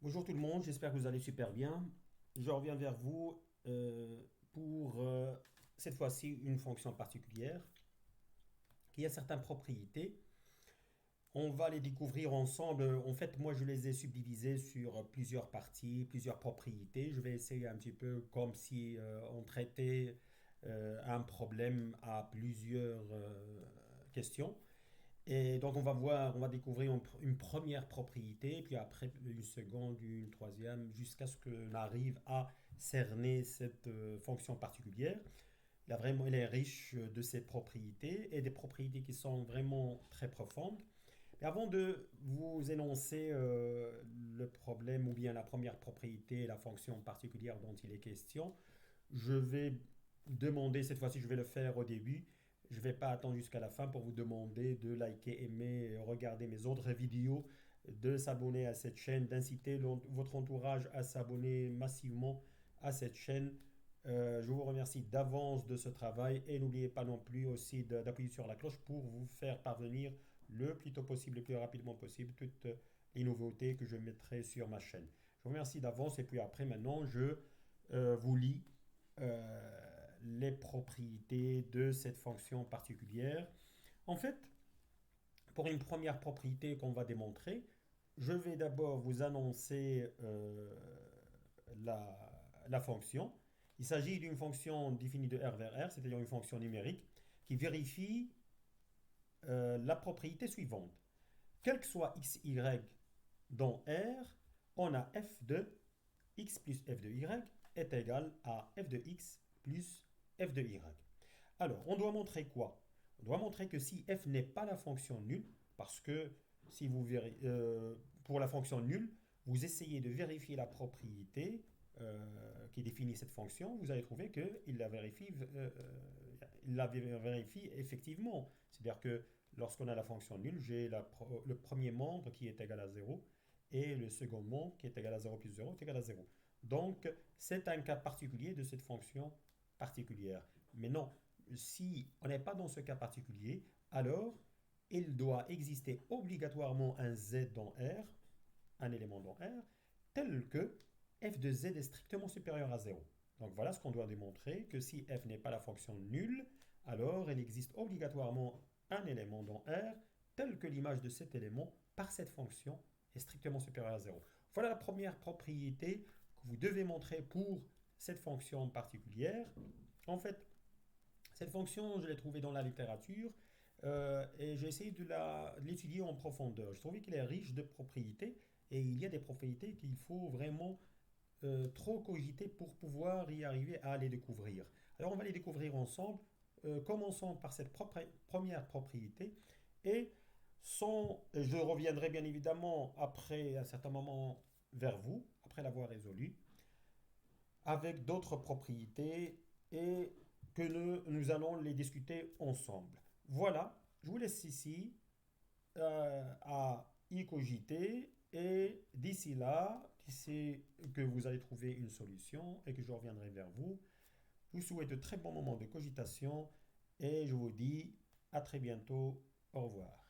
Bonjour tout le monde, j'espère que vous allez super bien. Je reviens vers vous pour cette fois-ci une fonction particulière qui a certaines propriétés. On va les découvrir ensemble. En fait, moi je les ai subdivisées sur plusieurs parties, plusieurs propriétés. Je vais essayer un petit peu comme si on traitait un problème à plusieurs questions. Et donc on va voir, on va découvrir une première propriété, puis après une seconde, une troisième, jusqu'à ce qu'on arrive à cerner cette fonction particulière. Elle est riche de ses propriétés et des propriétés qui sont vraiment très profondes. Mais avant de vous énoncer le problème ou bien la première propriété, la fonction particulière dont il est question, je vais demander, cette fois-ci je vais le faire au début, je ne vais pas attendre jusqu'à la fin pour vous demander de liker, aimer, regarder mes autres vidéos, de s'abonner à cette chaîne, d'inciter votre entourage à s'abonner massivement à cette chaîne. Je vous remercie d'avance de ce travail et n'oubliez pas non plus aussi d'appuyer sur la cloche pour vous faire parvenir le plus tôt possible, le plus rapidement possible, toutes les nouveautés que je mettrai sur ma chaîne. Je vous remercie d'avance et puis après maintenant je vous lis les propriétés de cette fonction particulière. En fait, pour une première propriété qu'on va démontrer, je vais d'abord vous annoncer la fonction. Il s'agit d'une fonction définie de R vers R, c'est-à-dire une fonction numérique, qui vérifie la propriété suivante. Quel que soit x, y dans R, on a f de x plus f de y est égal à f de x plus f de y. Alors, on doit montrer quoi? On doit montrer que si f n'est pas la fonction nulle, parce que si vous pour la fonction nulle, vous essayez de vérifier la propriété qui définit cette fonction, vous allez trouver il la vérifie effectivement. C'est-à-dire que lorsqu'on a la fonction nulle, j'ai le premier membre qui est égal à 0 et le second membre qui est égal à 0 plus 0 est égal à 0. Donc, c'est un cas particulier de cette fonction particulière. Mais non, si on n'est pas dans ce cas particulier, alors il doit exister obligatoirement un z dans R, un élément dans R, tel que f de z est strictement supérieur à 0. Donc voilà ce qu'on doit démontrer, que si f n'est pas la fonction nulle, alors il existe obligatoirement un élément dans R, tel que l'image de cet élément par cette fonction est strictement supérieure à 0. Voilà la première propriété que vous devez montrer pour cette fonction particulière. En fait, cette fonction, je l'ai trouvée dans la littérature et j'ai essayé de l'étudier en profondeur. Je trouvais qu'elle est riche de propriétés et il y a des propriétés qu'il faut vraiment trop cogiter pour pouvoir y arriver à les découvrir. Alors on va les découvrir ensemble. Commençons par cette première propriété et je reviendrai bien évidemment après un certain moment vers vous, après l'avoir résolu, avec d'autres propriétés et que nous allons les discuter ensemble. Voilà, je vous laisse ici à y cogiter et d'ici là, d'ici que vous allez trouver une solution et que je reviendrai vers vous, je vous souhaite de très bons moments de cogitation et je vous dis à très bientôt. Au revoir.